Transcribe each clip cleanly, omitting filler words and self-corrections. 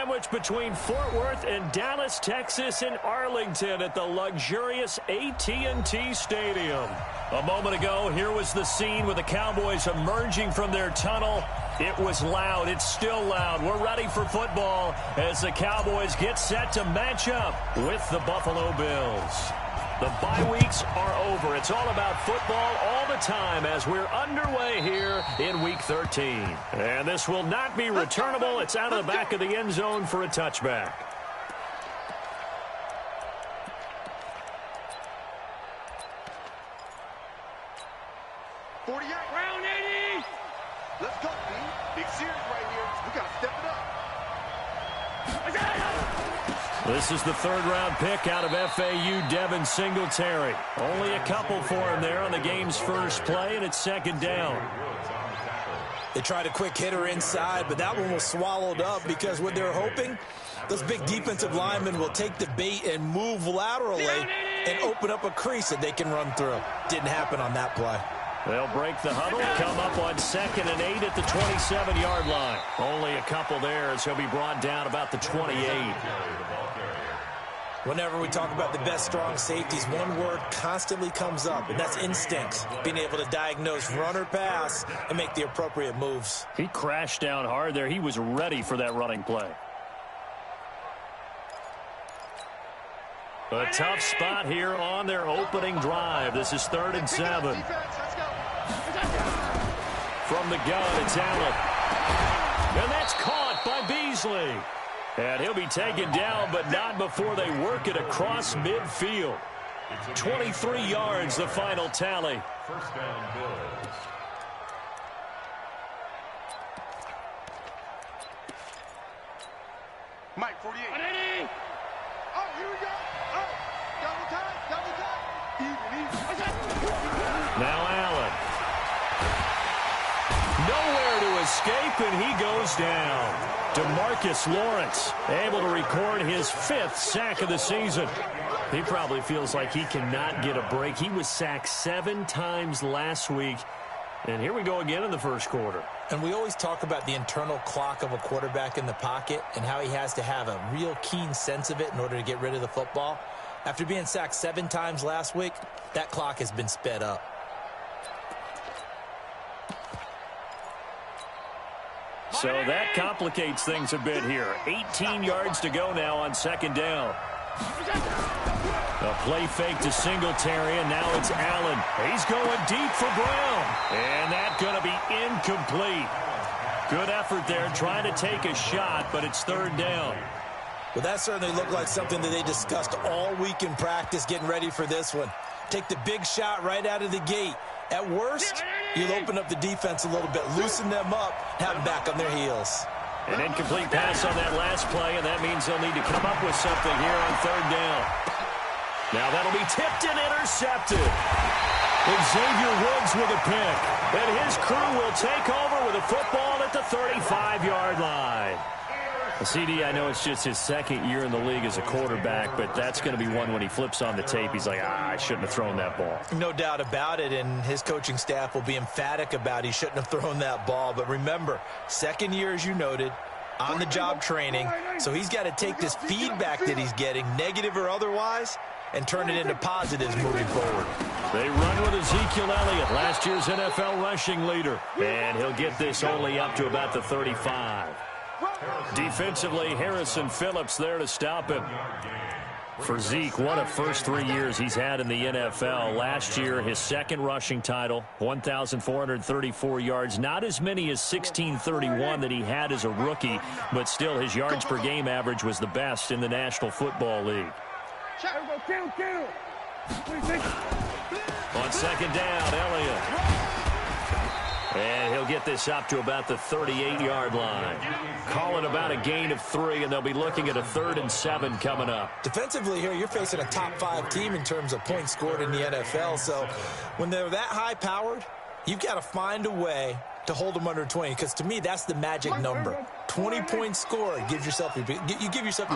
sandwiched between Fort Worth and Dallas, Texas, and Arlington at the luxurious AT&T Stadium. A moment ago, here was the scene with the Cowboys emerging from their tunnel. It was loud. It's still loud. We're ready for football as the Cowboys get set to match up with the Buffalo Bills. The bye weeks are over. It's all about football all the time as we're underway here in Week 13. And this will not be returnable. It's out of the back of the end zone for a touchback. Round 80. Let's go, B. Big series right here. We got to step it up. This is the third-round pick out of FAU, Devin Singletary. Only a couple for him there on the game's first play, and it's second down. They tried a quick hitter inside, but that one was swallowed up because what they're hoping, those big defensive linemen will take the bait and move laterally and open up a crease that they can run through. Didn't happen on that play. They'll break the huddle, come up on 2nd and 8 at the 27-yard line. Only a couple there as he'll be brought down about the 28. Whenever we talk about the best strong safeties, one word constantly comes up, and that's instincts. Being able to diagnose run or pass and make the appropriate moves. He crashed down hard there. He was ready for that running play. A tough spot here on their opening drive. This is 3rd and 7. From the gun, it's Allen. And that's caught by Beasley. And he'll be taken down, but not before they work it across midfield. 23 yards, the final tally. First down, Bills. Mike, 48. Oh, here we go. Oh, double time. Even. Now Allen. Nowhere to escape, and he goes down. DeMarcus Lawrence able to record his 5th sack of the season. He probably feels like he cannot get a break. He was sacked 7 times last week. And here we go again in the first quarter. And we always talk about the internal clock of a quarterback in the pocket and how he has to have a real keen sense of it in order to get rid of the football. After being sacked 7 times last week, that clock has been sped up. So that complicates things a bit here. 18 yards to go now on 2nd down. A play fake to Singletary, and now it's Allen. He's going deep for Brown. And that's going to be incomplete. Good effort there, trying to take a shot, but it's 3rd down. Well, that certainly looked like something that they discussed all week in practice getting ready for this one. Take the big shot right out of the gate. At worst, you'll open up the defense a little bit, loosen them up, have them back on their heels. An incomplete pass on that last play, and that means they'll need to come up with something here on 3rd down. Now that'll be tipped and intercepted. Xavier Woods with a pick. And his crew will take over with a football at the 35-yard line. CD, I know it's just his 2nd year in the league as a quarterback, but that's going to be one when he flips on the tape. He's like, I shouldn't have thrown that ball. No doubt about it, and his coaching staff will be emphatic about he shouldn't have thrown that ball. But remember, 2nd year, as you noted, on-the-job training, so he's got to take this feedback that he's getting, negative or otherwise, and turn it into positives moving forward. They run with Ezekiel Elliott, last year's NFL rushing leader. And he'll get this only up to about the 35. Defensively, Harrison Phillips there to stop him. For Zeke, what a first 3 years he's had in the NFL. Last year, his 2nd rushing title, 1,434 yards. Not as many as 1,631 that he had as a rookie, but still his yards per game average was the best in the National Football League. On 2nd down, Elliott. And he'll get this up to about the 38-yard line. Call it about a gain of 3, and they'll be looking at a 3rd and 7 coming up. Defensively here, you're facing a top-5 team in terms of points scored in the NFL. So when they're that high-powered, you've got to find a way to hold them under 20, because to me, that's the magic number. 20 points scored, you give yourself your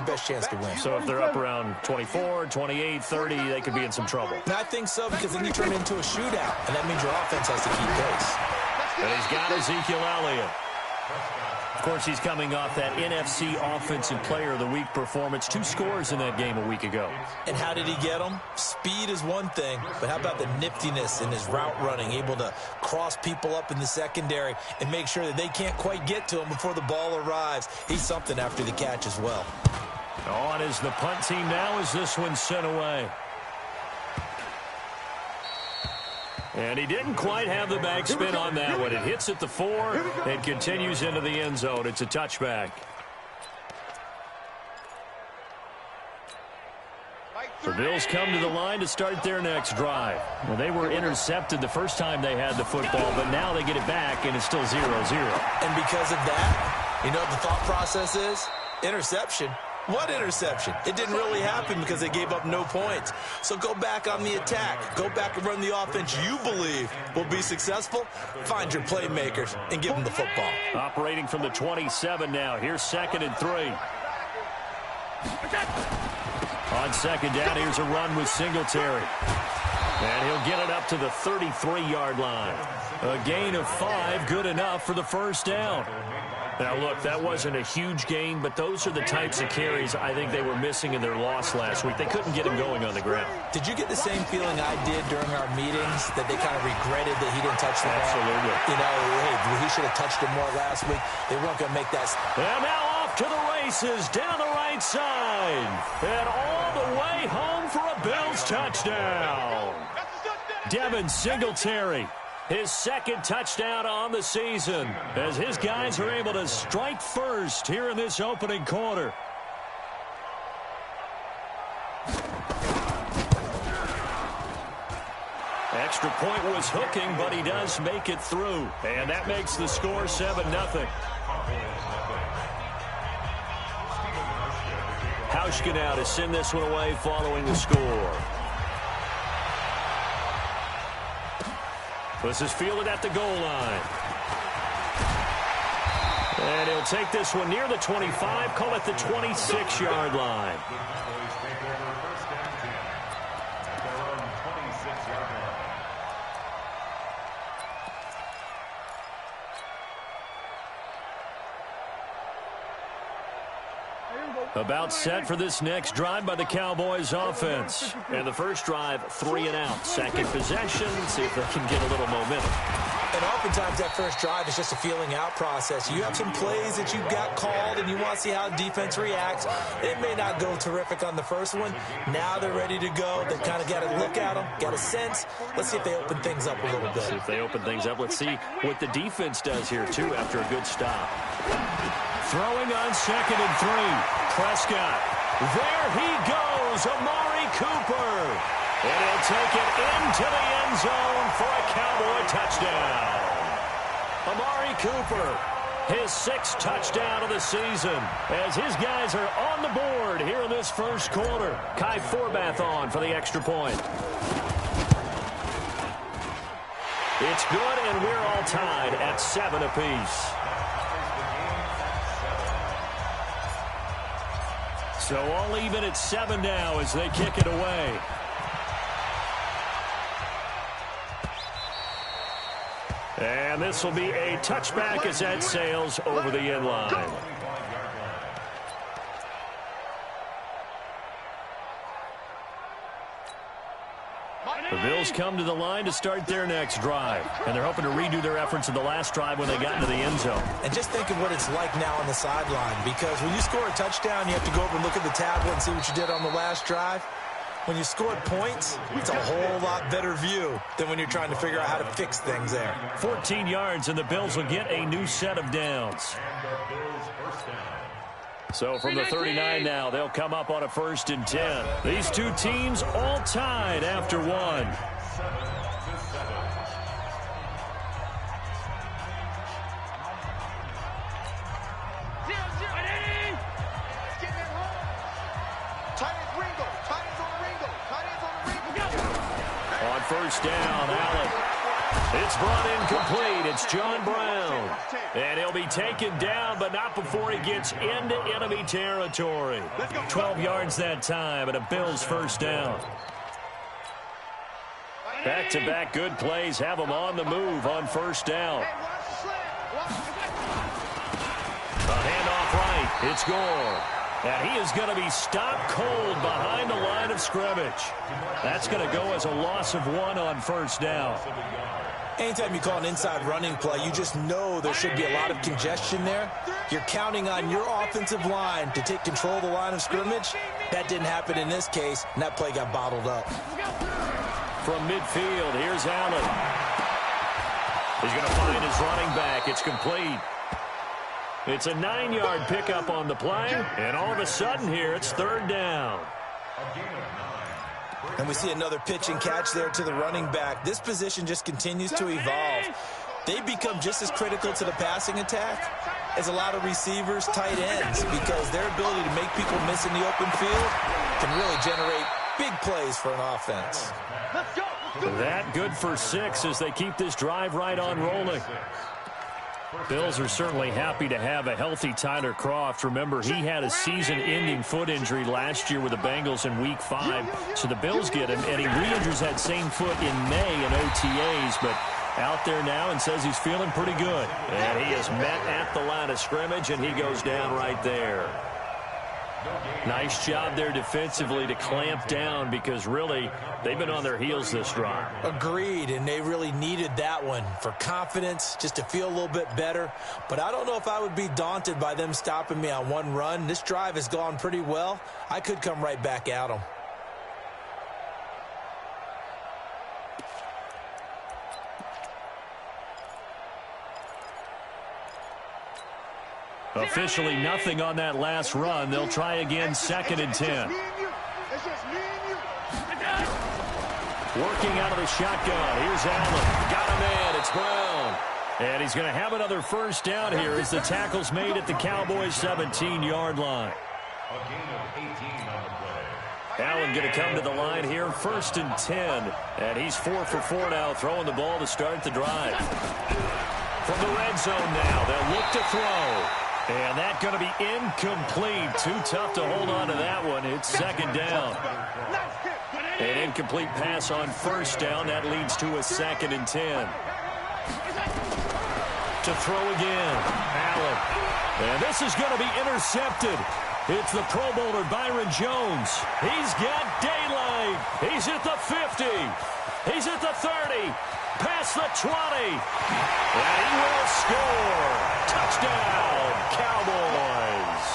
best chance to win. So if they're up around 24, 28, 30, they could be in some trouble. And I think so, because then you turn it into a shootout, and that means your offense has to keep pace. And he's got Ezekiel Elliott. Of course, he's coming off that NFC Offensive Player of the Week performance. 2 scores in that game a week ago. And how did he get them? Speed is one thing, but how about the niftiness in his route running, able to cross people up in the secondary and make sure that they can't quite get to him before the ball arrives. He's something after the catch as well. On is the punt team now as this one's sent away. And he didn't quite have the backspin on that one. It hits at the 4 and continues into the end zone. It's a touchback. The Bills come to the line to start their next drive. Well, they were intercepted the first time they had the football, but now they get it back, and it's still 0-0. And because of that, you know what the thought process is? Interception. What interception? It didn't really happen because they gave up no points. So go back on the attack. Go back and run the offense you believe will be successful. Find your playmakers and give them the football. Operating from the 27 now. Here's 2nd and 3. On 2nd down, here's a run with Singletary. And he'll get it up to the 33-yard line. A gain of 5, good enough for the first down. Now, look, that wasn't a huge gain, but those are the types of carries I think they were missing in their loss last week. They couldn't get him going on the ground. Did you get the same feeling I did during our meetings, that they kind of regretted that he didn't touch the ball? Absolutely. You know, hey, he should have touched it more last week. They weren't going to make that. And now off to the races, down the right side. And all the way home for a Bills touchdown. Devin Singletary. His 2nd touchdown on the season as his guys are able to strike first here in this opening quarter. Extra point was hooking, but he does make it through. And that makes the score 7-0. Hauschka now to send this one away following the score. This is fielded at the goal line. And he'll take this one near the 25, call it the 26-yard line. About set for this next drive by the Cowboys offense. And the first drive, 3 and out. Second possession, see if they can get a little momentum. And oftentimes that first drive is just a feeling out process. You have some plays that you got called and you want to see how the defense reacts. It may not go terrific on the first one. Now they're ready to go. They've kind of got to look at them, got a sense. Let's see if they open things up a little bit. See if they open things up. Let's see what the defense does here, too, after a good stop. Throwing on 2nd and 3. Prescott. There he goes, Amari Cooper. And he'll take it into the end zone for a Cowboy touchdown. Amari Cooper, his 6th touchdown of the season, as his guys are on the board here in this first quarter. Kai Forbath on for the extra point. It's good, and we're all tied at 7 apiece. So all even at 7 now as they kick it away. And this will be a touchback as that sails over the end line. The Bills come to the line to start their next drive. And they're hoping to redo their efforts in the last drive when they got into the end zone. And just think of what it's like now on the sideline. Because when you score a touchdown, you have to go over and look at the tablet and see what you did on the last drive. When you scored points, it's a whole lot better view than when you're trying to figure out how to fix things there. 14 yards, and the Bills will get a new set of downs. So from the 39 now, they'll come up on a 1st and 10. These two teams all tied after 1. On 1st down, Allen. It's brought in complete. It's John Brown. And he'll be taken down, but not before he gets into enemy territory. 12 yards that time, and a Bills 1st down. Back-to-back good plays have them on the move on 1st down. It's Gore. And he is going to be stopped cold behind the line of scrimmage. That's going to go as a loss of 1 on first down. Anytime you call an inside running play, you just know there should be a lot of congestion there. You're counting on your offensive line to take control of the line of scrimmage. That didn't happen in this case, and that play got bottled up. From midfield, here's Allen. He's going to find his running back. It's complete. It's a 9-yard pickup on the play, and all of a sudden here, it's third down. And we see another pitch and catch there to the running back. This position just continues to evolve. They become just as critical to the passing attack as a lot of receivers, tight ends, because their ability to make people miss in the open field can really generate big plays for an offense. That good for 6 as they keep this drive right on rolling. Bills are certainly happy to have a healthy Tyler Kroft. Remember, he had a season-ending foot injury last year with the Bengals in Week 5. So the Bills get him, and he re-injures that same foot in May in OTAs, but out there now and says he's feeling pretty good. And he is met at the line of scrimmage, and he goes down right there. Nice job there defensively to clamp down because really they've been on their heels this drive. Agreed, and they really needed that one for confidence, just to feel a little bit better. But I don't know if I would be daunted by them stopping me on one run. This drive has gone pretty well. I could come right back at them. Officially nothing on that last run. They'll try again, 2nd and 10. Working out of the shotgun. Here's Allen. Got him in. It's Brown. And he's going to have another first down here as the tackle's made at the Cowboys' 17-yard line. Allen going to come to the line here, 1st and 10. And he's 4 for 4 now, throwing the ball to start the drive. From the red zone now, they'll look to throw. And that's going to be incomplete. Too tough to hold on to that one. It's 2nd down. An incomplete pass on 1st down. That leads to a 2nd and 10. To throw again. Allen. And this is going to be intercepted. It's the Pro Bowler Byron Jones. He's got daylight. He's at the 50. He's at the 30. Past the 20. And he will score. Touchdown, Cowboys.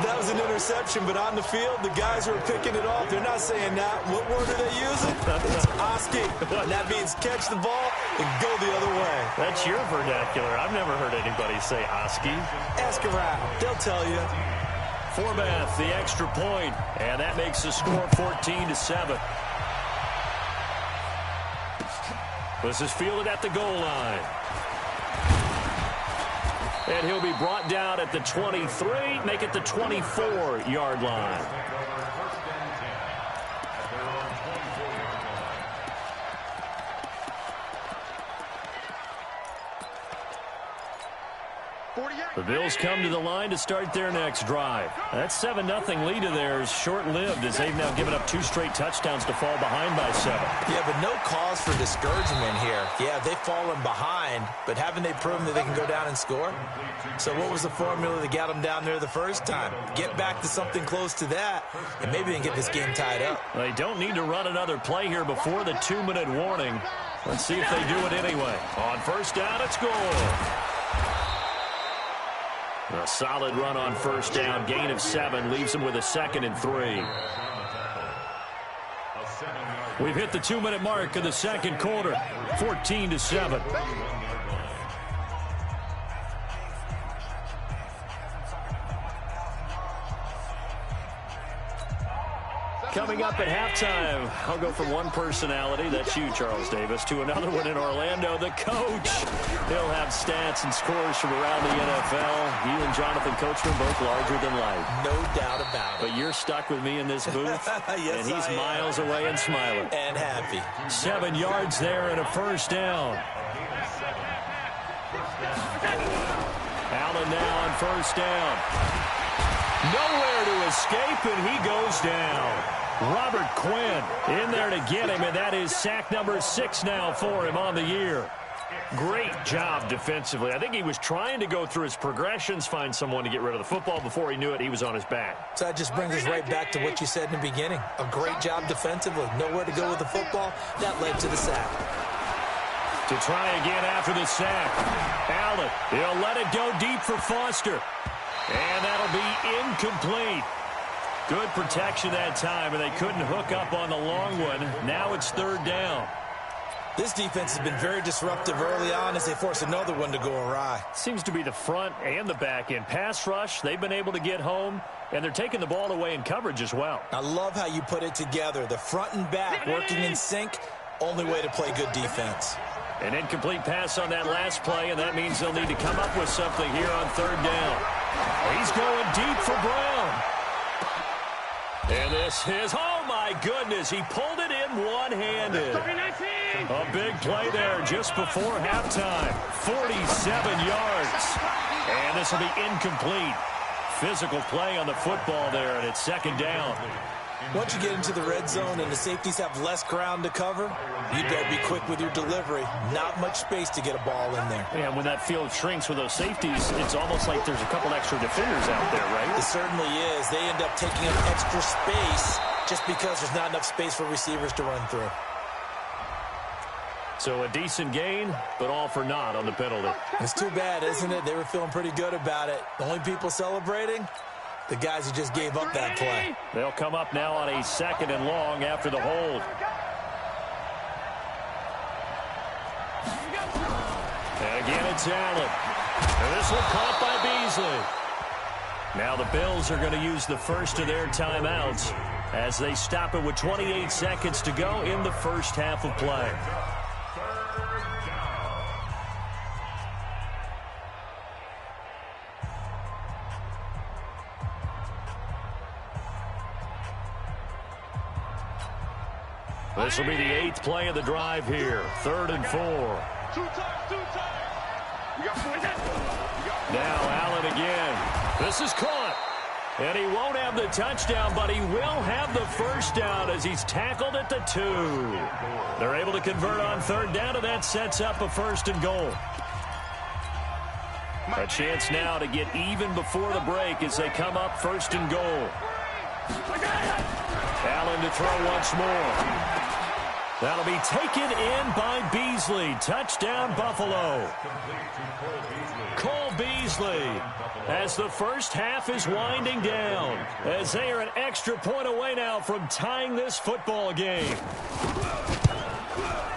That was an interception, but on the field, the guys who are picking it off, they're not saying that. What word are they using? It's Oski. And that means catch the ball and go the other way. That's your vernacular. I've never heard anybody say Oski. Ask around. They'll tell you. Forbath, the extra point, and that makes the score 14-7. This is fielded at the goal line. And he'll be brought down at the 23, make it the 24-yard line. The Bills come to the line to start their next drive. That 7-0 lead of theirs short-lived as they've now given up 2 straight touchdowns to fall behind by 7. Yeah, but no cause for discouragement here. Yeah, they've fallen behind, but haven't they proven that they can go down and score? So what was the formula that got them down there the first time? Get back to something close to that, and maybe they can get this game tied up. They don't need to run another play here before the 2-minute warning. Let's see if they do it anyway. On first down, it's goal. A solid run on first down, gain of 7, leaves them with a 2nd and 3. We've hit the 2-minute mark of the second quarter, 14-7. Coming up at halftime, I'll go from one personality, that's you, Charles Davis, to another one in Orlando, the coach. He'll have stats and scores from around the NFL. You and Jonathan Coachman both larger than life. No doubt about it. But you're stuck with me in this booth, yes, and he's miles away and smiling. And happy. 7 yards there and a first down. Allen now on first down. Nowhere to escape, and he goes down. Robert Quinn in there to get him, and that is sack number 6 now for him on the year. Great job defensively. I think he was trying to go through his progressions, find someone to get rid of the football. Before he knew it, he was on his back. So that just brings us right back to what you said in the beginning. A great job defensively. Nowhere to go with the football. That led to the sack. To try again after the sack. Allen, he'll let it go deep for Foster. And that'll be incomplete. Good protection that time, and they couldn't hook up on the long one. Now it's third down. This defense has been very disruptive early on as they force another one to go awry. Seems to be the front and the back end. Pass rush, they've been able to get home, and they're taking the ball away in coverage as well. I love how you put it together. The front and back working in sync, only way to play good defense. An incomplete pass on that last play, and that means they'll need to come up with something here on third down. He's going deep for Brown. And this is, oh my goodness, he pulled it in one-handed. A big play there just before halftime. 47 yards. And this will be incomplete. Physical play on the football there, and it's second down. Once you get into the red zone and the safeties have less ground to cover, you better be quick with your delivery. Not much space to get a ball in there. Yeah, when that field shrinks with those safeties, it's almost like there's a couple extra defenders out there, right? It certainly is. They end up taking up extra space just because there's not enough space for receivers to run through. So a decent gain, but all for naught on the penalty. It's too bad, isn't it? They were feeling pretty good about it. The only people celebrating, the guys who just gave up that play. They'll come up now on a second and long after the hold. And again, it's Allen. And this one caught by Beasley. Now the Bills are going to use the first of their timeouts as they stop it with 28 seconds to go in the first half of play. This will be the 8th play of the drive here. 3rd and 4. Now Allen again. This is caught. And he won't have the touchdown, but he will have the first down as he's tackled at the 2. They're able to convert on third down, and that sets up a 1st and goal. A chance now to get even before the break as they come up 1st and goal. Allen to throw once more. That'll be taken in by Beasley. Touchdown, Buffalo. Cole Beasley as the first half is winding down, as they are an extra point away now from tying this football game.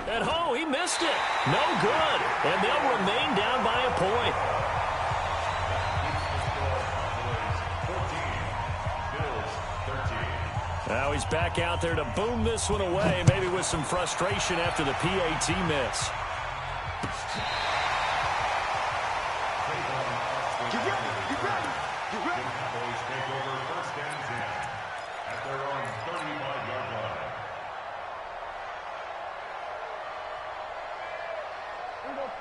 And oh, he missed it. No good. And they'll remain down by a point. Now he's back out there to boom this one away, maybe with some frustration after the PAT miss.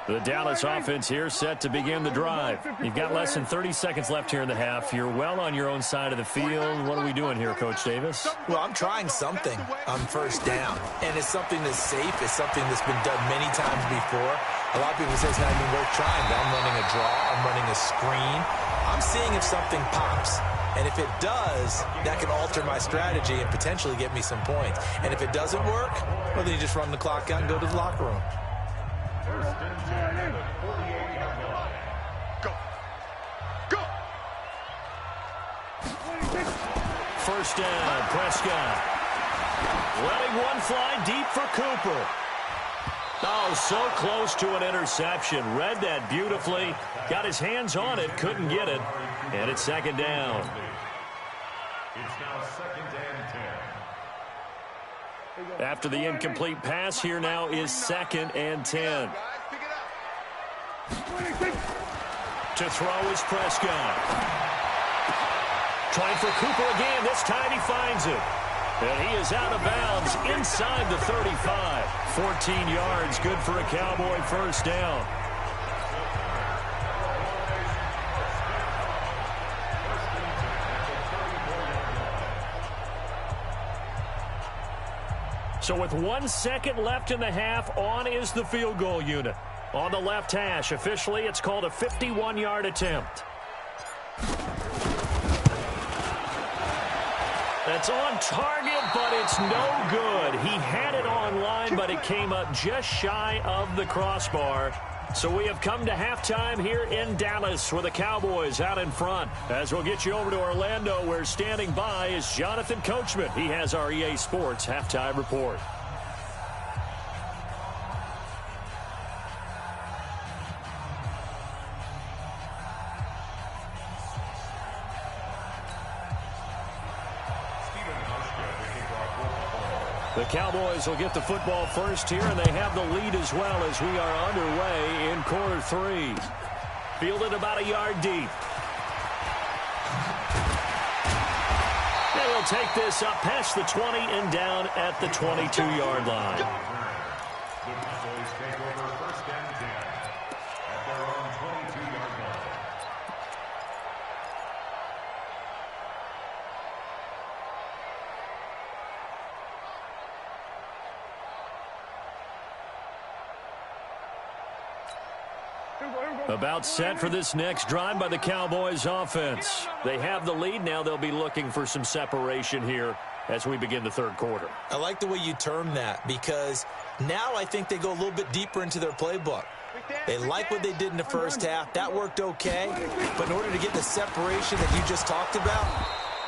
The Dallas offense here set to begin the drive. You've got less than 30 seconds left here in the half. You're well on your own side of the field. What are we doing here, Coach Davis? Well, I'm trying something on first down, and it's something that's safe. It's something that's been done many times before. A lot of people say it's not even worth trying, but I'm running a draw. I'm running a screen. I'm seeing if something pops. And if it does, that can alter my strategy and potentially get me some points. And if it doesn't work, well, then you just run the clock out and go to the locker room. Go. Go. First down, Prescott. Letting one fly deep for Cooper. Oh, so close to an interception. Read that beautifully. Got his hands on it, couldn't get it. And it's second down. It's now 2nd and 10. After the incomplete pass, here now is 2nd and 10. To throw is Prescott. Trying for Cooper again. This time he finds it. And he is out of bounds inside the 35. 14 yards, good for a Cowboy first down. So with 1 second left in the half, on is the field goal unit. on the left hash. Officially, it's called a 51-yard attempt. That's on target, but it's no good. He had it on line, but it came up just shy of the crossbar. So we have come to halftime here in Dallas with the Cowboys out in front. As we'll get you over to Orlando, where standing by is Jonathan Coachman. He has our EA Sports halftime report. The Cowboys will get the football first here, and they have the lead as well as we are underway in quarter 3. Fielded about a yard deep. And he'll take this up past the 20 and down at the 22-yard line. The Cowboys take over first and 10 at their own 22-yard line. About set for this next drive by the Cowboys offense. They have the lead. Now they'll be looking for some separation here as we begin the third quarter. I like the way you term that, because now I think they go a little bit deeper into their playbook. They like what they did in the first half. That worked okay. But in order to get the separation that you just talked about,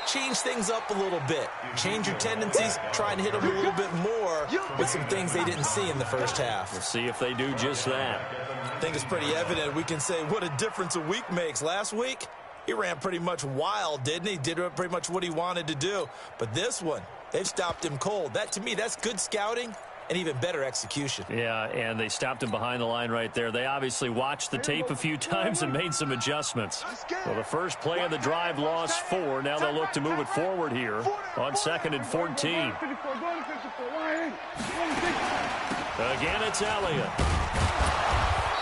change things up a little bit. Change your tendencies. Try and hit them a little bit more with some things they didn't see in the first half. We'll see if they do just that. I think it's pretty evident. We can say what a difference a week makes. Last week, he ran pretty much wild, didn't he? Did pretty much what he wanted to do. But this one, they've stopped him cold. That, to me, that's good scouting and even better execution. Yeah, and they stopped him behind the line right there. They obviously watched the tape a few times and made some adjustments. Well, the first play of the drive lost 4. Now they'll look to move it forward here on 2nd and 14. Again, it's Elliott.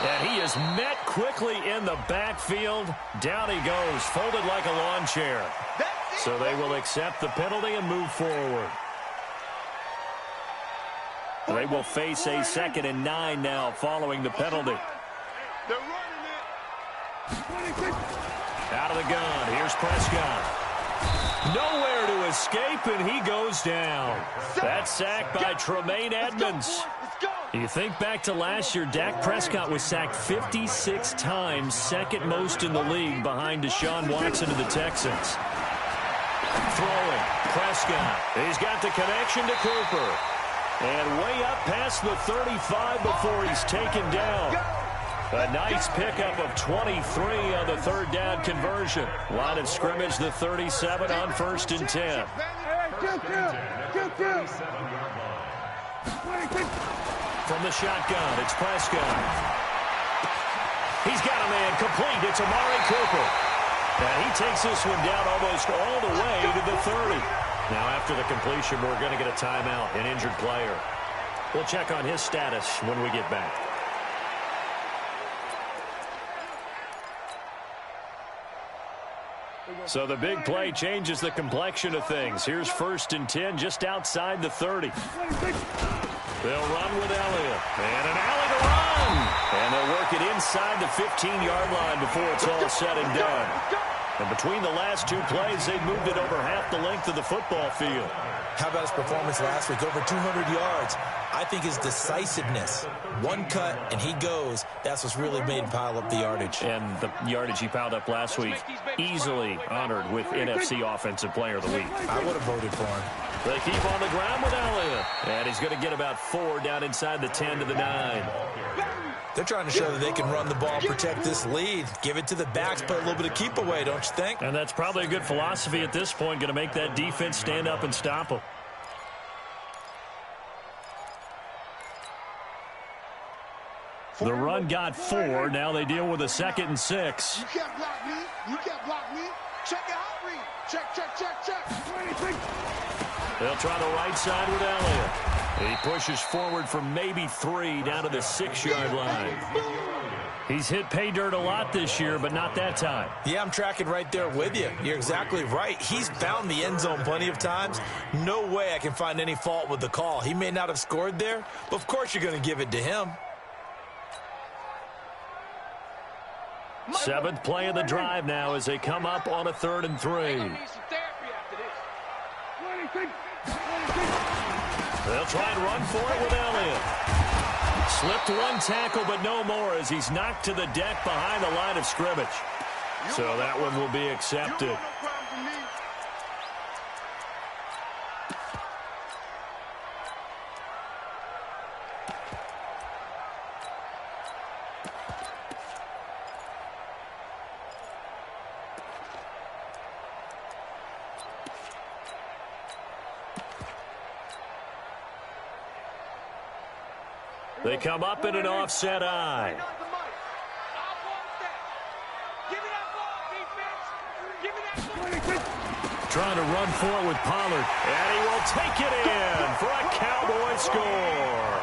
And he is met quickly in the backfield. Down he goes, folded like a lawn chair. So they will accept the penalty and move forward. They will face a 2nd and 9 now following the penalty. Out of the gun. Here's Prescott. Nowhere to escape, and he goes down. That's sacked by Tremaine Edmonds. You think back to last year, Dak Prescott was sacked 56 times, second most in the league behind Deshaun Watson of the Texans. Throwing, Prescott. He's got the connection to Cooper. And way up past the 35 before he's taken down. A nice pickup of 23 on the third down conversion. Line of scrimmage, the 37 on 1st and 10. From the shotgun, it's Prescott. He's got a man complete. It's Amari Cooper. And he takes this one down almost all the way to the 30. Now, after the completion, we're going to get a timeout, an injured player. We'll check on his status when we get back. So the big play changes the complexion of things. Here's 1st and 10 just outside the 30. They'll run with Elliott. And an alley to run. And they'll work it inside the 15-yard line before it's all said and done. And between the last 2 plays, they've moved it over half the length of the football field. How about his performance last week? Over 200 yards. I think his decisiveness, one cut and he goes, that's what's really made him pile up the yardage. And the yardage he piled up last week, easily honored with NFC Offensive Player of the Week. I would have voted for him. They keep on the ground with Elliott. And he's going to get about 4 down inside the 10 to the 9. They're trying to show that they can run the ball, protect this lead, give it to the backs, play a little bit of keep away, don't you think? And that's probably a good philosophy at this point, going to make that defense stand up and stop them. The run got 4. Now they deal with a 2nd and 6. You can't block me. You can't block me. Check it out, read. Check. They'll try the right side with Elliott. He pushes forward for maybe 3 down to the 6-yard line. He's hit pay dirt a lot this year, but not that time. Yeah, I'm tracking right there with you. You're exactly right. He's found the end zone plenty of times. No way I can find any fault with the call. He may not have scored there, but of course you're going to give it to him. Seventh play of the drive now as they come up on a 3rd and 3. They'll try and run for it with Elliott. Slipped one tackle, but no more as he's knocked to the deck behind the line of scrimmage. So that one will be accepted. They come up in an offset eye. Trying to run for it with Pollard. And he will take it in for a Cowboy score.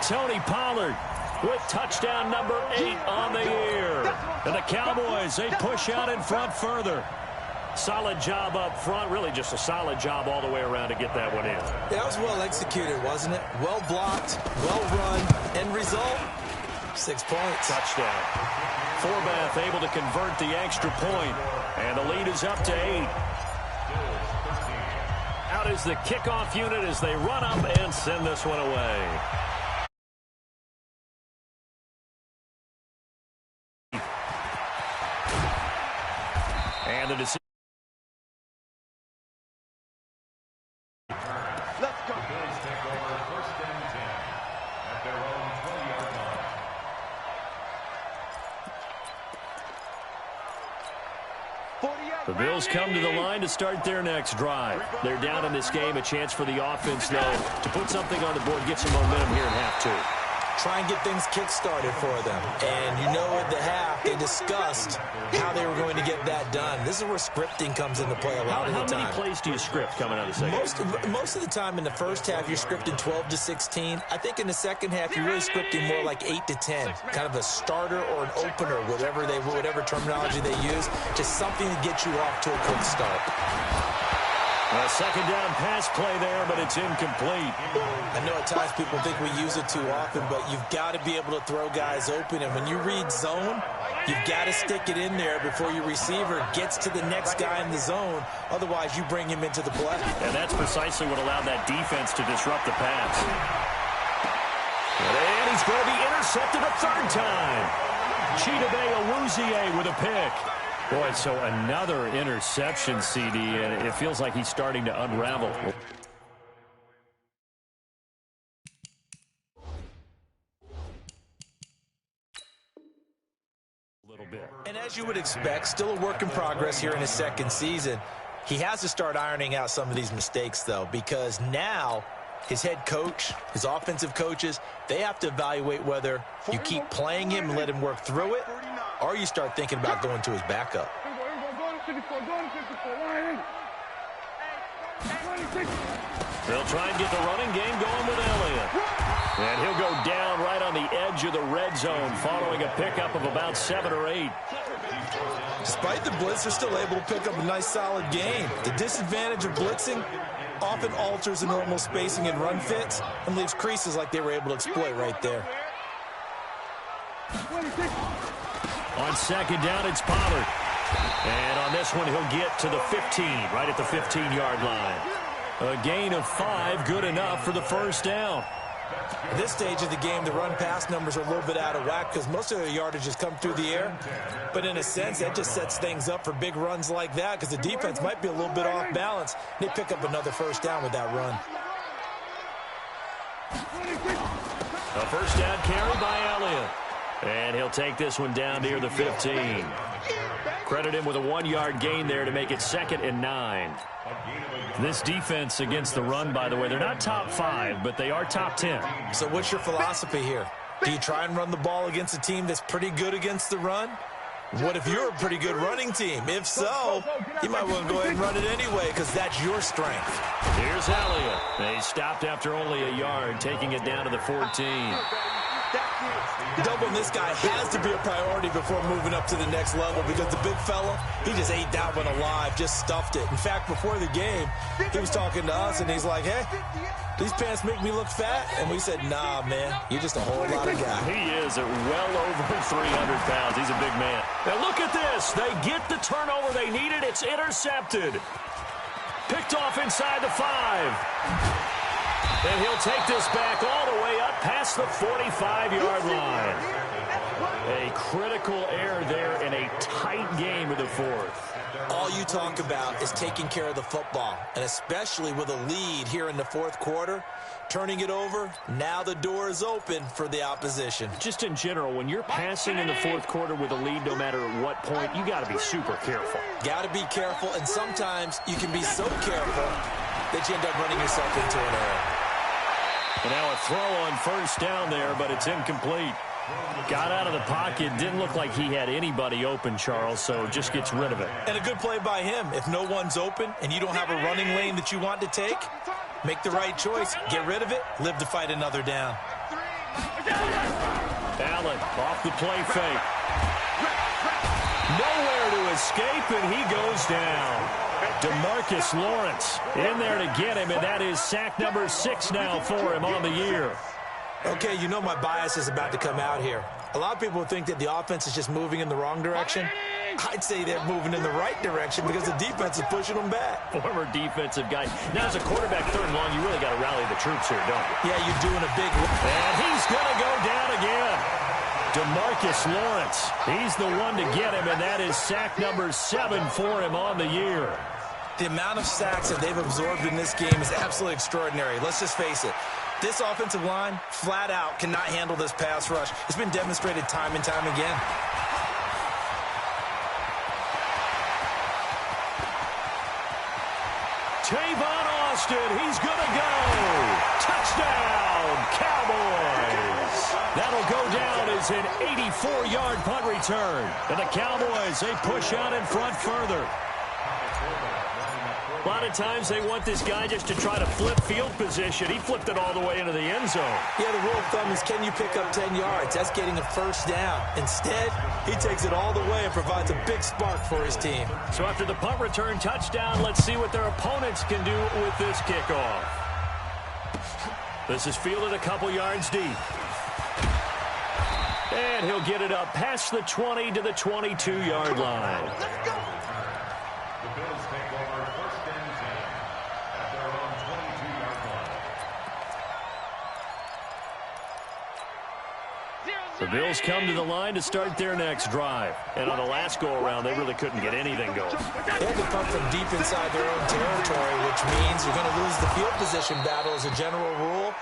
Tony Pollard with touchdown number 8 on the year. And the Cowboys, they push out in front further. Solid job up front. Really just a solid job all the way around to get that one in. That was well executed, wasn't it? Well blocked, well run. End result, 6 points. Touchdown. Forbath able to convert the extra point. And the lead is up to 8. Out is the kickoff unit as they run up and send this one away. And the decision. Let's go. The Bills take over 1st and 10 at their own 20-yard line. The Bills come to the line to start their next drive. They're down in this game. A chance for the offense, though, to put something on the board, get some momentum here in half 2. Try and get things kick-started for them. And you know at the half, they discussed how they were going to get that done. This is where scripting comes into play a lot of the time. How many plays do you script coming out of the second? Most of the time in the first half, you're scripting 12 to 16. I think in the second half, you're really scripting more like 8 to 10. Kind of a starter or an opener, whatever terminology they use. Just something to get you off to a quick start. A second down pass play there, but it's incomplete. I know at times people think we use it too often, but you've got to be able to throw guys open. And when you read zone, you've got to stick it in there before your receiver gets to the next guy in the zone. Otherwise, you bring him into the play. And that's precisely what allowed that defense to disrupt the pass. And he's going to be intercepted a 3rd time. Chidobe Awuzie with a pick. Boy, so another interception, CD, and it feels like he's starting to unravel. A little bit. And as you would expect, still a work in progress here in his second season. He has to start ironing out some of these mistakes, though, because now his head coach, his offensive coaches, they have to evaluate whether you keep playing him and let him work through it, or you start thinking about going to his backup. They'll try and get the running game going with Elliott. And he'll go down right on the edge of the red zone following a pickup of about 7 or 8. Despite the blitz, they're still able to pick up a nice, solid gain. The disadvantage of blitzing often alters the normal spacing and run fits and leaves creases like they were able to exploit right there. On second down, it's Pollard. And on this one, he'll get to the 15, right at the 15-yard line. A gain of 5, good enough for the first down. At this stage of the game, the run-pass numbers are a little bit out of whack because most of their yardage has come through the air. But in a sense, that just sets things up for big runs like that because the defense might be a little bit off balance. They pick up another first down with that run. A first down carry by Elliott. And he'll take this one down near the 15. Credit him with a 1-yard gain there to make it 2nd and 9. This defense against the run, by the way, they're not top 5, but they are top 10. So what's your philosophy here? Do you try and run the ball against a team that's pretty good against the run? What if you're a pretty good running team? If so, you might want to go ahead and run it anyway because that's your strength. Here's Elliott. They stopped after only a yard, taking it down to the 14. Doubling this guy has to be a priority before moving up to the next level because the big fella, he just ate that one alive, just stuffed it. In fact, before the game, he was talking to us, and he's like, hey, these pants make me look fat? And we said, nah, man, you're just a whole lot of guy. He is at well over 300 pounds. He's a big man. Now look at this. They get the turnover they needed. It's intercepted. Picked off inside the 5. And he'll take this back all the way up past the 45-yard line. A critical error there in a tight game of the fourth. All you talk about is taking care of the football, and especially with a lead here in the fourth quarter, turning it over, now the door is open for the opposition. Just in general, when you're passing in the fourth quarter with a lead, no matter at what point, you got to be super careful. Got to be careful, and sometimes you can be so careful that you end up running yourself into an error. And now a throw on first down there, but it's incomplete. Got out of the pocket. Didn't look like he had anybody open, Charles, so just gets rid of it. And a good play by him. If no one's open and you don't have a running lane that you want to take, make the right choice. Get rid of it. Live to fight another down. Allen off the play fake. Nowhere to escape, and he goes down. DeMarcus Lawrence in there to get him, and that is sack number 6 now for him on the year. Okay, you know my bias is about to come out here. A lot of people think that the offense is just moving in the wrong direction. I'd say they're moving in the right direction because the defense is pushing them back. Former defensive guy. Now, as a quarterback, third and long, you really got to rally the troops here, don't you? Yeah, you're doing a big one. And he's going to go down again. DeMarcus Lawrence. He's the one to get him, and that is sack number 7 for him on the year. The amount of sacks that they've absorbed in this game is absolutely extraordinary. Let's just face it. This offensive line, flat out, cannot handle this pass rush. It's been demonstrated time and time again. Tavon Austin, he's going to go. Touchdown, Cowboys. That'll go down as an 84-yard punt return. And the Cowboys, they push out in front further. A lot of times they want this guy just to try to flip field position. He flipped it all the way into the end zone. Yeah, the rule of thumb is, can you pick up 10 yards? That's getting a first down. Instead, he takes it all the way and provides a big spark for his team. So after the punt return touchdown, let's see what their opponents can do with this kickoff. This is fielded a couple yards deep. And he'll get it up past the 20 to the 22-yard line. Let's go. The Bills take over first and 10 at their own 22-yard line. The Bills come to the line to start their next drive. And on the last go-around, they really couldn't get anything going. They had to punt from deep inside their own territory, which means you're going to lose the field position battle as a general rule.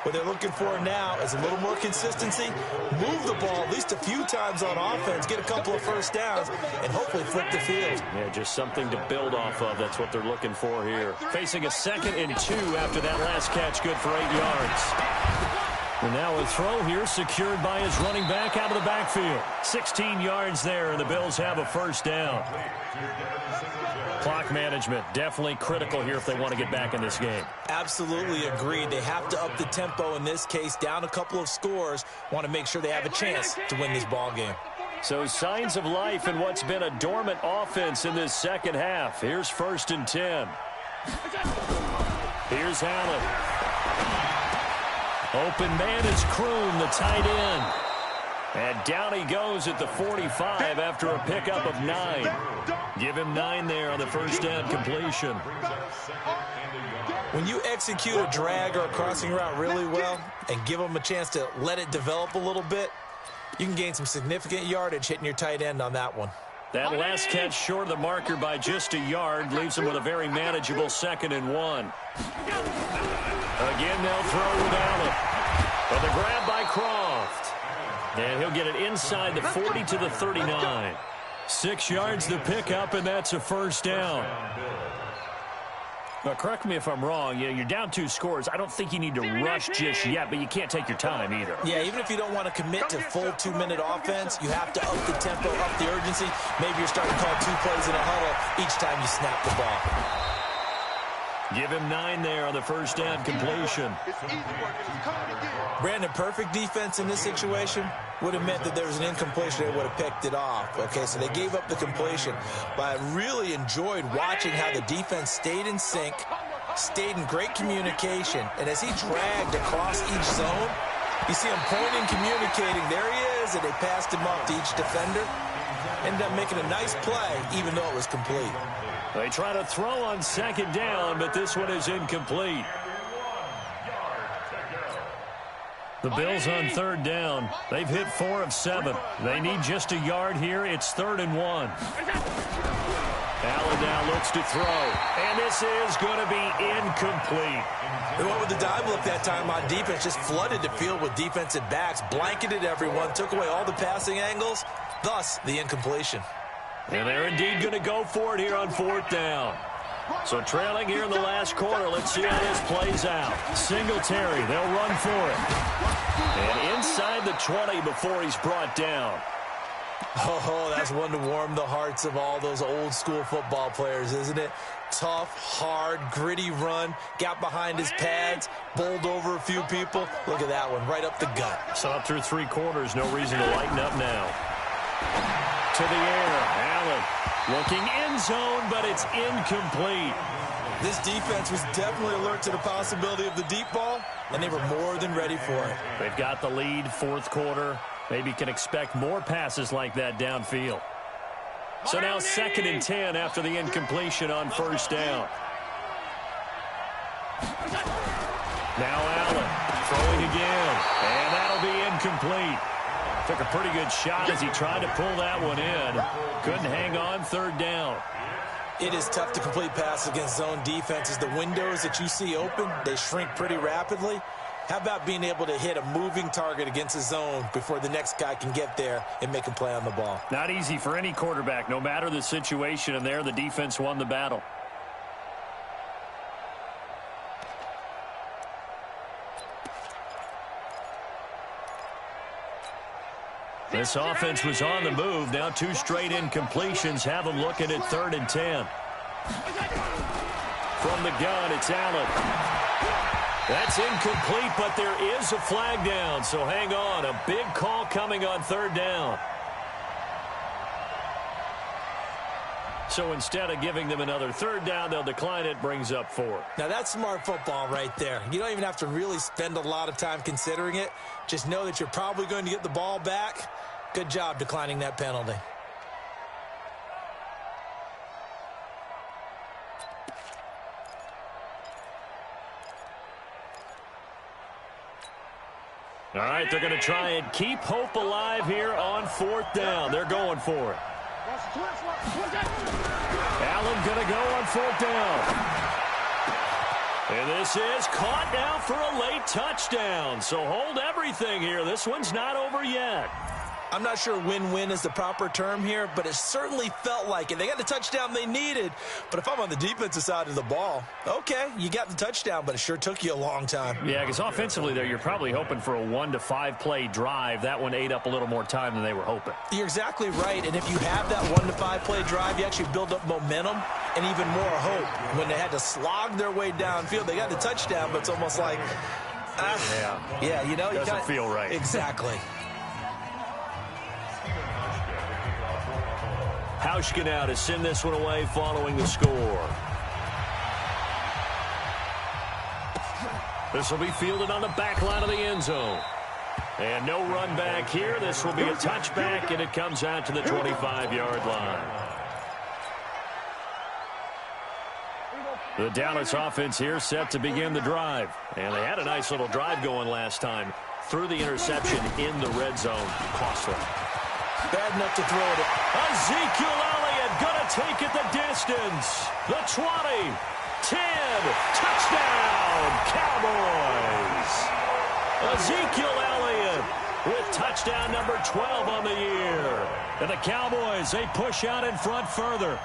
What they're looking for now is a little more consistency, move the ball at least a few times on offense, get a couple of first downs, and hopefully flip the field. Yeah, just something to build off of. That's what they're looking for here. Facing a 2nd and 2 after that last catch, good for 8 yards. And now a throw here secured by his running back out of the backfield. 16 yards there, and the Bills have a first down. Clock management, definitely critical here if they want to get back in this game. Absolutely agreed. They have to up the tempo in this case, down a couple of scores, want to make sure they have a chance to win this ball game. So signs of life in what's been a dormant offense in this second half. Here's 1st and 10. Here's Allen. Open man is Kroon, the tight end. And down he goes at the 45 after a pickup of 9. Give him 9 there on the first down completion. When you execute a drag or a crossing route really well and give them a chance to let it develop a little bit, you can gain some significant yardage hitting your tight end on that one. That last catch short of the marker by just a yard leaves him with a very manageable 2nd and 1. Again, they'll throw with Allen. But the grab by Croft. And he'll get it inside the 40 to the 39. 6 yards to pick up, and that's a first down. Now, correct me if I'm wrong. You're down 2 scores. I don't think you need to rush just yet, but you can't take your time either. Yeah, even if you don't want to commit to full 2-minute offense, you have to up the tempo, up the urgency. Maybe you're starting to call 2 plays in a huddle each time you snap the ball. Give him 9 there on the first down completion. It's easy work, and it's coming again. Brandon, perfect defense in this situation would have meant that there was an incompletion. They would have picked it off. Okay, so they gave up the completion. But I really enjoyed watching how the defense stayed in sync, stayed in great communication. And as he dragged across each zone, you see him pointing, communicating. There he is, and they passed him off to each defender. Ended up making a nice play, even though it was complete. They try to throw on second down, but this one is incomplete. The Bills on third down. They've hit 4 of 7. They need just a yard here. It's 3rd and 1. Allen now looks to throw, and this is going to be incomplete. They went with the dive look that time on defense, just flooded the field with defensive backs, blanketed everyone, took away all the passing angles, thus the incompletion. And they're indeed going to go for it here on 4th down. So trailing here in the last quarter, let's see how this plays out. Singletary, they'll run for it. And inside the 20 before he's brought down. Oh, that's one to warm the hearts of all those old school football players, isn't it? Tough, hard, gritty run, got behind his pads, bowled over a few people. Look at that one, right up the gut. So up through 3 quarters, no reason to lighten up now. To the air, Allen looking end zone, but it's incomplete. This defense was definitely alert to the possibility of the deep ball, and they were more than ready for it. They've got the lead, 4th quarter. Maybe can expect more passes like that downfield. So now 2nd and 10 after the incompletion on 1st down. Now Allen throwing again, and that'll be incomplete. Took a pretty good shot as he tried to pull that one in. Couldn't hang on 3rd down. It is tough to complete passes against zone defenses. The windows that you see open, they shrink pretty rapidly. How about being able to hit a moving target against a zone before the next guy can get there and make a play on the ball? Not easy for any quarterback, no matter the situation, and there the defense won the battle. This offense was on the move. Now 2 straight incompletions have them looking at 3rd and 10. From the gun, it's Allen. That's incomplete, but there is a flag down, so hang on. A big call coming on 3rd down. So instead of giving them another 3rd down, they'll decline it, brings up 4. Now that's smart football right there. You don't even have to really spend a lot of time considering it. Just know that you're probably going to get the ball back. Good job declining that penalty. All right, they're going to try and keep hope alive here on 4th down. They're going for it. Allen going to go on 4th down. And this is caught now for a late touchdown. So hold everything here. This one's not over yet. I'm not sure win-win is the proper term here, but it certainly felt like it. They got the touchdown they needed, but if I'm on the defensive side of the ball, okay, you got the touchdown, but it sure took you a long time. Yeah, because offensively there, you're probably hoping for a 1 to 5 play drive. That one ate up a little more time than they were hoping. You're exactly right, and if you have that 1 to 5 play drive, you actually build up momentum and even more hope. When they had to slog their way downfield, they got the touchdown, but it's almost like, yeah, you know, doesn't feel right. Exactly. Hauschka now to send this one away following the score. This will be fielded on the back line of the end zone. And no run back here. This will be a touchback, and it comes out to the 25-yard line. The Dallas offense here set to begin the drive. And they had a nice little drive going last time. Through the interception in the red zone. Costly. Bad enough to throw it. Ezekiel Elliott gonna take it the distance. The 20, 10, touchdown, Cowboys. Ezekiel Elliott with touchdown number 12 on the year. And the Cowboys, they push out in front further.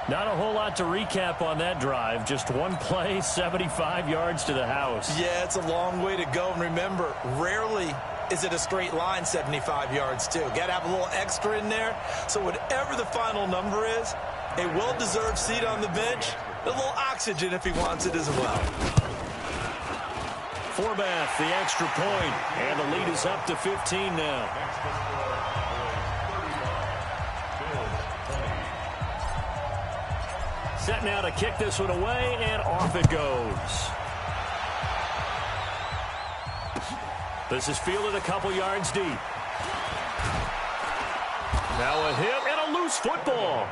Not a whole lot to recap on that drive. Just one play, 75 yards to the house. Yeah, it's a long way to go. And remember, rarely is it a straight line 75 yards, too. Got to have a little extra in there. So whatever the final number is, a well-deserved seat on the bench, A little oxygen if he wants it as well. Forbath, the extra point, and the lead is up to 15 now. Set now to kick this one away, and off it goes. This is fielded a couple yards deep. Now a hit and a loose football.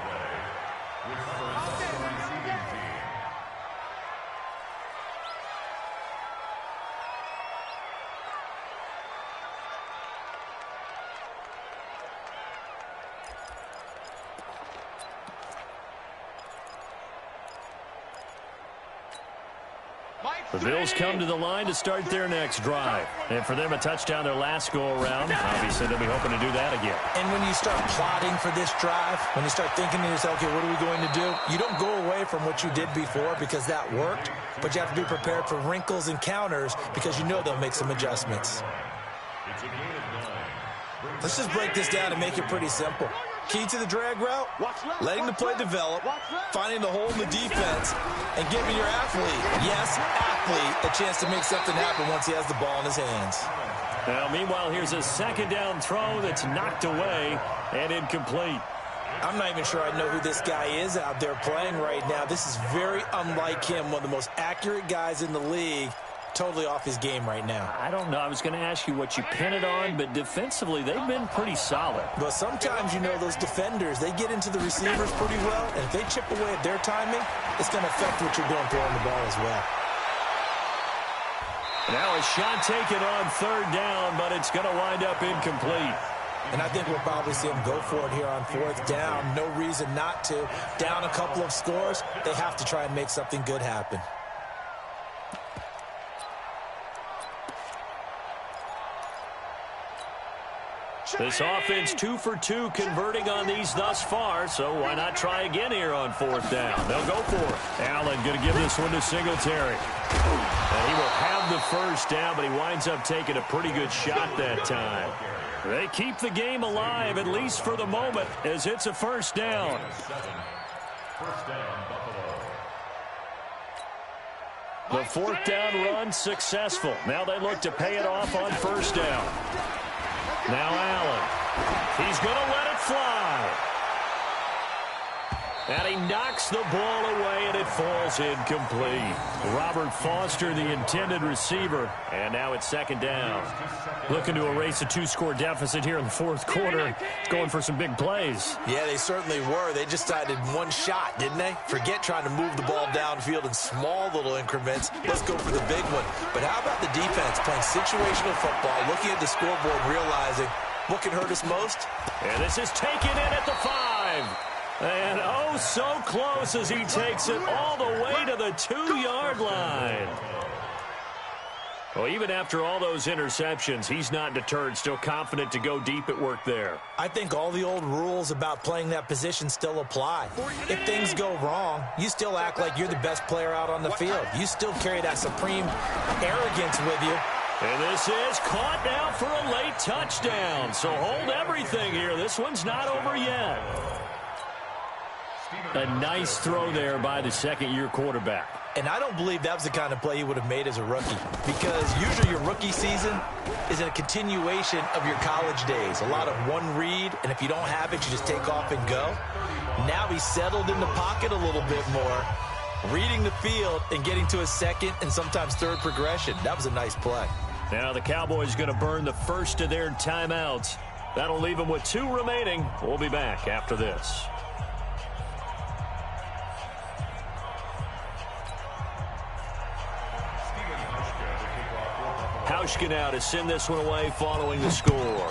The Bills come to the line to start their next drive. And for them, a touchdown their last go-around. Obviously, they'll be hoping to do that again. And when you start plotting for this drive, when you start thinking to yourself, okay, what are we going to do? You don't go away from what you did before because that worked, but you have to be prepared for wrinkles and counters because you know they'll make some adjustments. Let's just break this down and make it pretty simple. Key to the drag route, letting the play develop, finding the hole in the defense, and giving your athlete, yes, athlete, a chance to make something happen once he has the ball in his hands. Now, meanwhile, here's a second down throw that's knocked away and incomplete. I'm not even sure I know who this guy is out there playing right now. This is very unlike him, one of the most accurate guys in the league. Totally off his game right now. I don't know. I was going to ask you what you pin it on, but defensively, they've been pretty solid. But sometimes, you know, those defenders, they get into the receivers pretty well, and if they chip away at their timing, it's going to affect what you're doing throwing the ball as well. Now a shot taken on third down, but it's going to wind up incomplete. And I think we'll probably see him go for it here on fourth down. No reason not to. Down a couple of scores, they have to try and make something good happen. This offense 2 for 2 converting on these thus far, so why not try again here on fourth down? They'll go for it. Allen going to give this one to Singletary. And he will have the first down, but he winds up taking a pretty good shot that time. They keep the game alive, at least for the moment, as it's a first down. The fourth down run successful. Now they look to pay it off on first down. Now Allen. He's going to let it fly. And he knocks the ball away, and it falls incomplete. Robert Foster, the intended receiver. And now it's second down. Looking to erase a 2-score deficit here in the fourth quarter. Going for some big plays. Yeah, they certainly were. They just decided one shot, didn't they? Forget trying to move the ball downfield in small little increments. Let's go for the big one. But how about the defense playing situational football, looking at the scoreboard, realizing what can hurt us most? And this is taken in at the 5. And oh, so close as he takes it all the way to the 2-yard line. Well, even after all those interceptions, he's not deterred, still confident to go deep at work there. I think all the old rules about playing that position still apply. If things go wrong, you still act like you're the best player out on the field. You still carry that supreme arrogance with you. And this is caught now for a late touchdown. So hold everything here. This one's not over yet. A nice throw there by the second-year quarterback. And I don't believe that was the kind of play he would have made as a rookie, because usually your rookie season is a continuation of your college days. A lot of one read, and if you don't have it, you just take off and go. Now he's settled in the pocket a little bit more, reading the field and getting to a second and sometimes third progression. That was a nice play. Now the Cowboys going to burn the first of their timeouts. That'll leave them with 2 remaining. We'll be back after this. Hauschka now to send this one away following the score.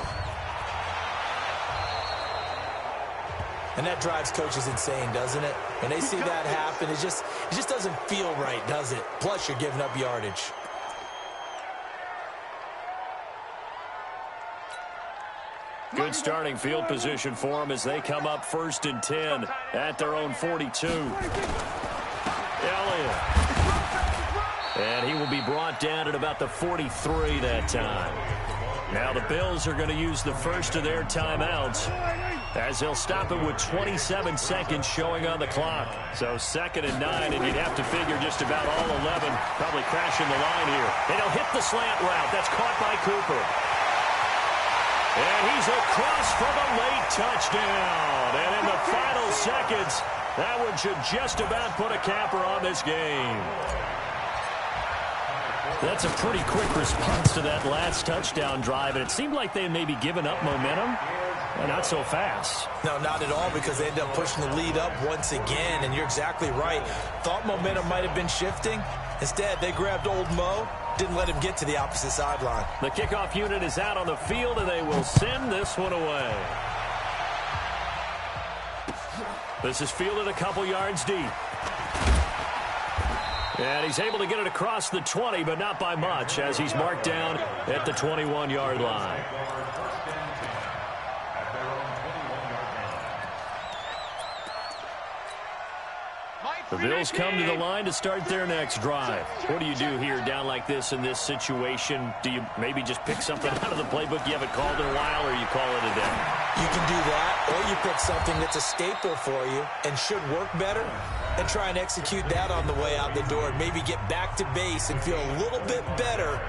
And that drives coaches insane, doesn't it? When they see that happen, it just doesn't feel right, does it? Plus, you're giving up yardage. Good starting field position for them as they come up 1st and 10 at their own 42. Elliott. And he will be brought down at about the 43 that time. Now the Bills are going to use the first of their timeouts as they'll stop it with 27 seconds showing on the clock. So 2nd and 9, and you'd have to figure just about all 11 probably crashing the line here. And he'll hit the slant route. That's caught by Cooper. And he's across for the late touchdown. And in the final seconds, that one should just about put a capper on this game. That's a pretty quick response to that last touchdown drive, and it seemed like they may be giving up momentum. Well, not so fast. No, not at all, because they end up pushing the lead up once again, and you're exactly right. Thought momentum might have been shifting. Instead, they grabbed old Mo, didn't let him get to the opposite sideline. The kickoff unit is out on the field, and they will send this one away. This is fielded a couple yards deep. And he's able to get it across the 20, but not by much, as he's marked down at the 21-yard line. The Bills come to the line to start their next drive. What do you do here down like this in this situation? Do you maybe just pick something out of the playbook you haven't called in a while, or you call it a day? You can do that, or you pick something that's a staple for you and should work better and try and execute that on the way out the door and maybe get back to base and feel a little bit better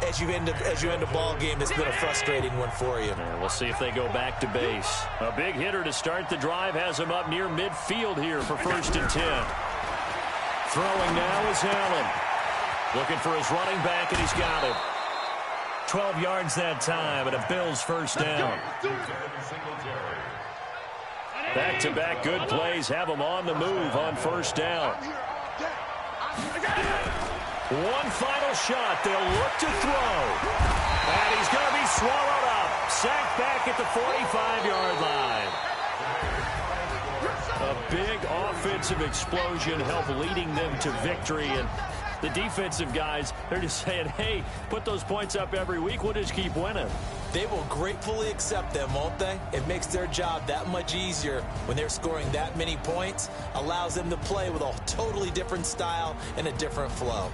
as you end a ball game that's been a frustrating one for you. And we'll see if they go back to base. A big hitter to start the drive has him up near midfield here for 1st and 10. Throwing now is Allen. Looking for his running back, and he's got him. 12 yards that time, and a Bills first down. Back-to-back good plays have him on the move on 1st down. One final shot. They'll look to throw. And he's going to be swallowed up. Sacked back at the 45-yard line. A big offensive explosion helped leading them to victory. And the defensive guys, they're just saying, hey, put those points up every week. We'll just keep winning. They will gratefully accept them, won't they? It makes their job that much easier when they're scoring that many points. Allows them to play with a totally different style and a different flow.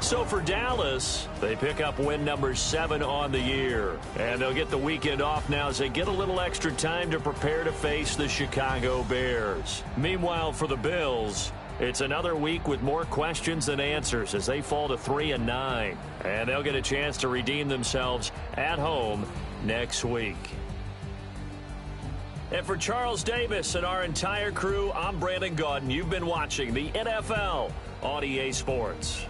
So for Dallas, they pick up win number 7 on the year. And they'll get the weekend off now as they get a little extra time to prepare to face the Chicago Bears. Meanwhile, for the Bills, it's another week with more questions than answers as they fall to 3-9. And they'll get a chance to redeem themselves at home next week. And for Charles Davis and our entire crew, I'm Brandon Gaudin. You've been watching the NFL on EA Sports.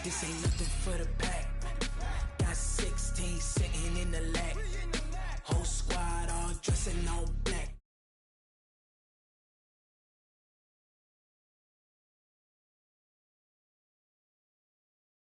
This ain't nothing for the pack. Got 16 sitting in the lag. Whole squad all dressing all